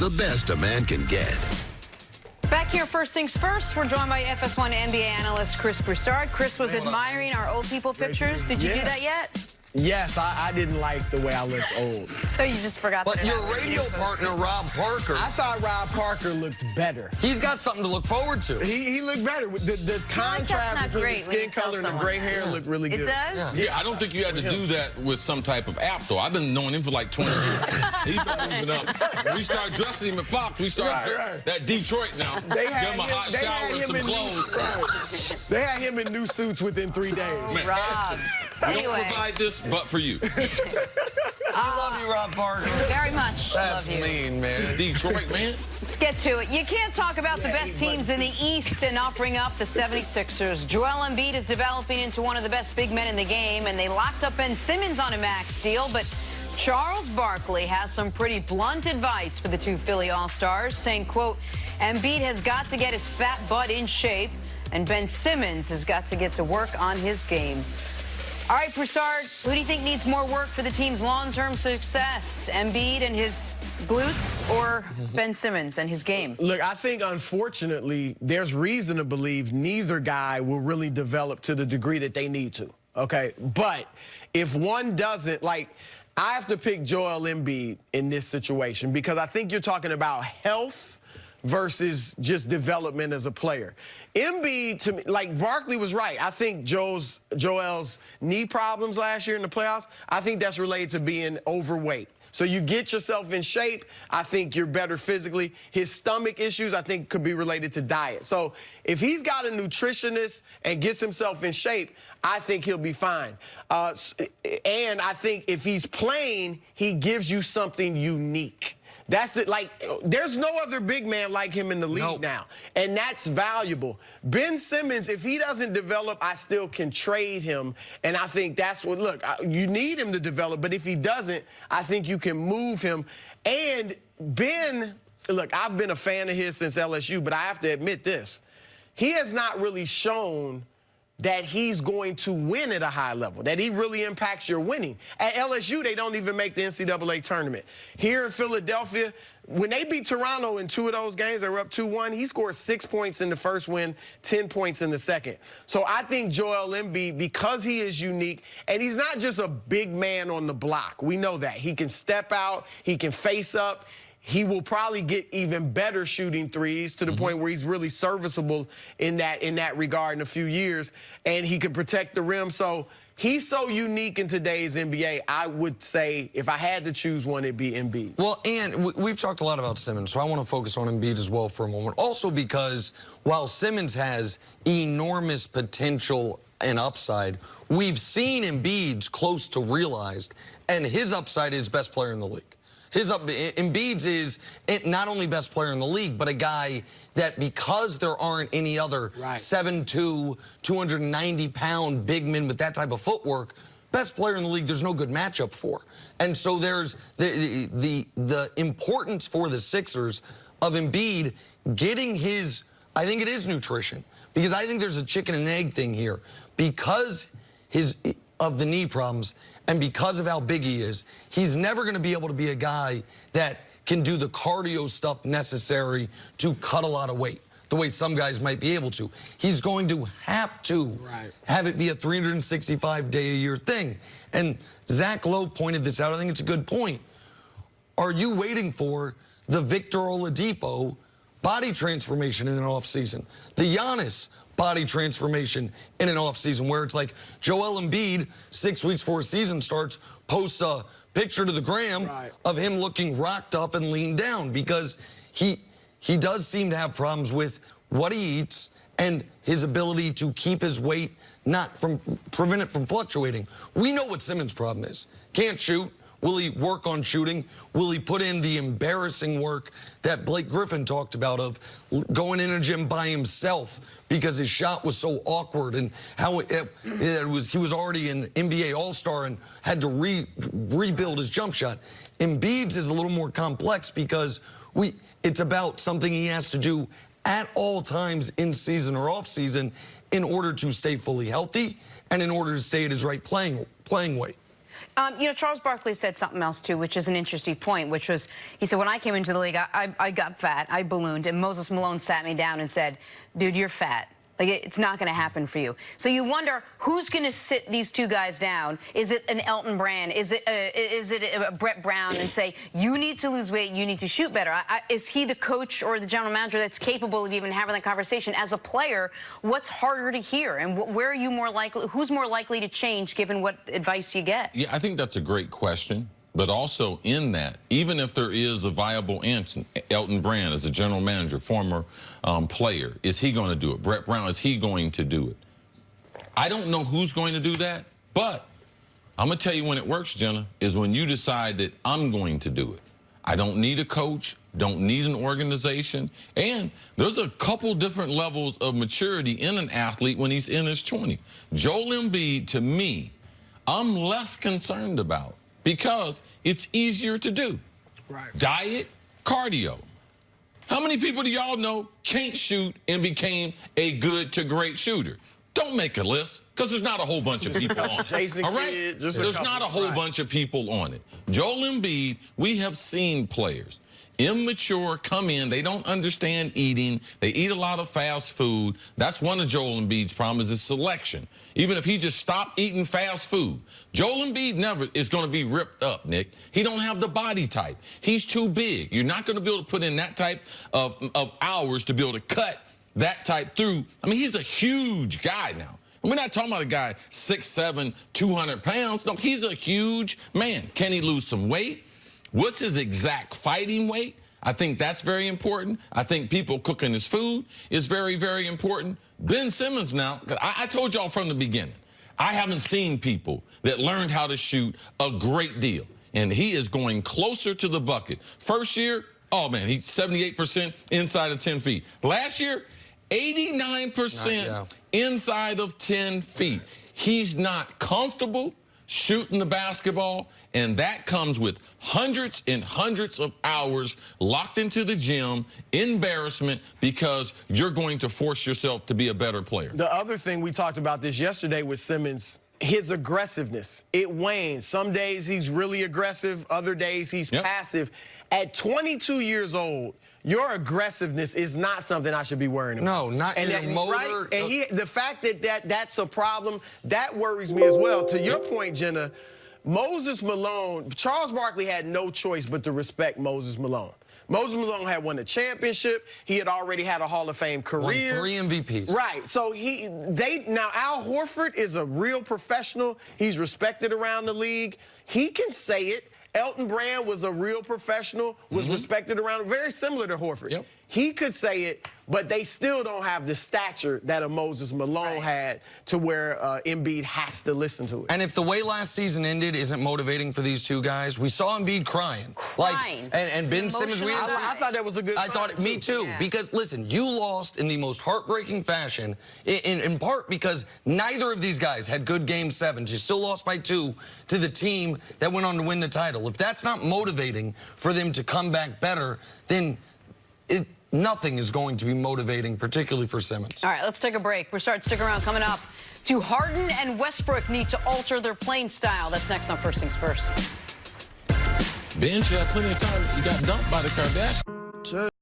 the best a man can get. Back here, first things first, we're joined by FS1 NBA analyst Chris Broussard. Chris was admiring our old people pictures. Did you do that yet? Yes, I didn't like the way I looked old. So you just forgot But that. your radio partner, Rob Parker. I thought Rob Parker looked better. He's got something to look forward to. He looked better. The contrast between the skin color and the gray hair looked really good. It does? Yeah, I don't think you had to do that with some type of app, though. I've been knowing him for like 20 years. He's been moving up. When we start dressing him at Fox, we start that Detroit now. They had Give him a hot shower and some clothes. They had him in new suits within 3 days. Man, Rob. we don't provide this but for you. I love you, Rob Parker. Very much. That's love you. mean, man. Detroit, man. Let's get to it. You can't talk about the best teams in the East and not bring up the 76ers. Joel Embiid is developing into one of the best big men in the game, and they locked up Ben Simmons on a max deal, but Charles Barkley has some pretty blunt advice for the two Philly All-Stars, saying, quote, Embiid has got to get his fat butt in shape, and Ben Simmons has got to get to work on his game. All right, Broussard, who do you think needs more work for the team's long-term success? Embiid and his glutes or Ben Simmons and his game? Look, I think, unfortunately, there's reason to believe neither guy will really develop to the degree that they need to, okay? But if one doesn't, like, I have to pick Joel Embiid in this situation because I think you're talking about health versus just development as a player. Embiid, to me, like Barkley was right. I think Joel's knee problems last year in the playoffs, I think that's related to being overweight. So you get yourself in shape, I think you're better physically. His stomach issues, I think, could be related to diet. So if he's got a nutritionist and gets himself in shape, I think he'll be fine. And I think if he's playing, he gives you something unique. That's it. Like, there's no other big man like him in the league now, and that's valuable. Ben Simmons, if he doesn't develop, I still can trade him, and I think that's what, look, you need him to develop, but if he doesn't, I think you can move him. And Ben, look, I've been a fan of his since LSU, but I have to admit this. He has not really shown that he's going to win at a high level, that he really impacts your winning. At LSU, they don't even make the NCAA tournament. Here in Philadelphia, when they beat Toronto in 2 of those games, they were up 2-1, he scored 6 points in the first win, 10 points in the second. So I think Joel Embiid, because he is unique, and he's not just a big man on the block. We know that. He can step out, he can face up. He will probably get even better shooting threes to the point where he's really serviceable in that regard in a few years, and he can protect the rim. So he's so unique in today's NBA. I would say if I had to choose one, it'd be Embiid. Well, and we've talked a lot about Simmons, so I want to focus on Embiid as well for a moment. Also because while Simmons has enormous potential and upside, we've seen Embiid's close to realized, and his upside is best player in the league. Embiid's is not only best player in the league, but a guy that, because there aren't any other 7'2", 290-pound big men with that type of footwork, best player in the league, there's no good matchup for. And so there's the importance for the Sixers of Embiid getting his, I think it is nutrition, because I think there's a chicken and egg thing here. Because of the knee problems and because of how big he is, he's never going to be able to be a guy that can do the cardio stuff necessary to cut a lot of weight the way some guys might be able to. He's going to have to have it be a 365-day-a-year thing. And Zach Lowe pointed this out. I think it's a good point. Are you waiting for the Victor Oladipo body transformation in an offseason? The Giannis body transformation in an offseason, where it's like Joel Embiid, 6 weeks before season starts, posts a picture to the gram of him looking rocked up and leaned down, because he does seem to have problems with what he eats and his ability to keep his weight, prevent it from fluctuating. We know what Simmons' problem is. Can't shoot. Will he work on shooting? Will he put in the embarrassing work that Blake Griffin talked about of going in a gym by himself because his shot was so awkward, and how he was already an NBA All-Star and had to rebuild his jump shot? Embiid's is a little more complex because it's about something he has to do at all times in season or off season in order to stay fully healthy and in order to stay at his right playing weight. You know, Charles Barkley said something else, too, which is an interesting point, which was, he said, when I came into the league, I got fat, I ballooned, and Moses Malone sat me down and said, dude, you're fat. Like, it's not going to happen for you. So you wonder who's going to sit these two guys down. Is it an Elton Brand? Is it a Brett Brown and say, you need to lose weight, you need to shoot better? Is he the coach or the general manager that's capable of even having that conversation? As a player, what's harder to hear? And where are you more likely, who's more likely to change given what advice you get? Yeah, I think that's a great question. But also in that, even if there is a viable answer, Elton Brand as a general manager, former player, is he going to do it? Brett Brown, is he going to do it? I don't know who's going to do that, but I'm going to tell you when it works, Jenna, is when you decide that I'm going to do it. I don't need a coach, don't need an organization, and there's a couple different levels of maturity in an athlete when he's in his 20s. Joel Embiid, to me, I'm less concerned about, because it's easier to do. Right. Diet, cardio. How many people do y'all know can't shoot and became a good to great shooter? Don't make a list, because there's not a whole bunch of people on it. Jason all right? Kidd, there's not a whole bunch of people on it. Joel Embiid, we have seen players, immature, come in, they don't understand eating, they eat a lot of fast food. That's one of Joel Embiid's problems, is selection. Even if he just stopped eating fast food, Joel Embiid never is going to be ripped up, Nick. He don't have the body type. He's too big. You're not going to be able to put in that type of hours to be able to cut that type through. I mean, he's a huge guy now. And we're not talking about a guy 6'7", 200 pounds. No, he's a huge man. Can he lose some weight? What's his exact fighting weight? I think that's very important. I think people cooking his food is very, very important. Ben Simmons now, I told y'all from the beginning, I haven't seen people that learned how to shoot a great deal. And he is going closer to the bucket. First year, oh man, he's 78% inside of 10 feet. Last year, 89% inside of 10 feet. He's not comfortable shooting the basketball, and that comes with hundreds and hundreds of hours locked into the gym, embarrassment, because you're going to force yourself to be a better player. The other thing, we talked about this yesterday with Simmons, his aggressiveness, it wanes. Some days he's really aggressive, other days he's passive. At 22 years old, your aggressiveness is not something I should be worrying about. No, not your motor. Right? And the fact that that's a problem, that worries me as well. To your point, Jenna, Moses Malone, Charles Barkley had no choice but to respect Moses Malone. Moses Malone had won a championship. He had already had a Hall of Fame career. Won 3 MVPs. Right. So now Al Horford is a real professional. He's respected around the league. He can say it. Elton Brand was a real professional, was respected around, very similar to Horford. Yep. He could say it, but they still don't have the stature that a Moses Malone had to where Embiid has to listen to it. And if the way last season ended isn't motivating for these two guys, we saw Embiid crying. And Ben Simmons, I thought that was a good sign. I thought, me too, because listen, you lost in the most heartbreaking fashion, in part because neither of these guys had good Game 7s. You still lost by 2 to the team that went on to win the title. If that's not motivating for them to come back better, then nothing is going to be motivating, particularly for Simmons. All right, let's take a break. Stick around. Coming up, do Harden and Westbrook need to alter their playing style? That's next on First Things First. Ben, you had plenty of time. You got dumped by the Kardashians.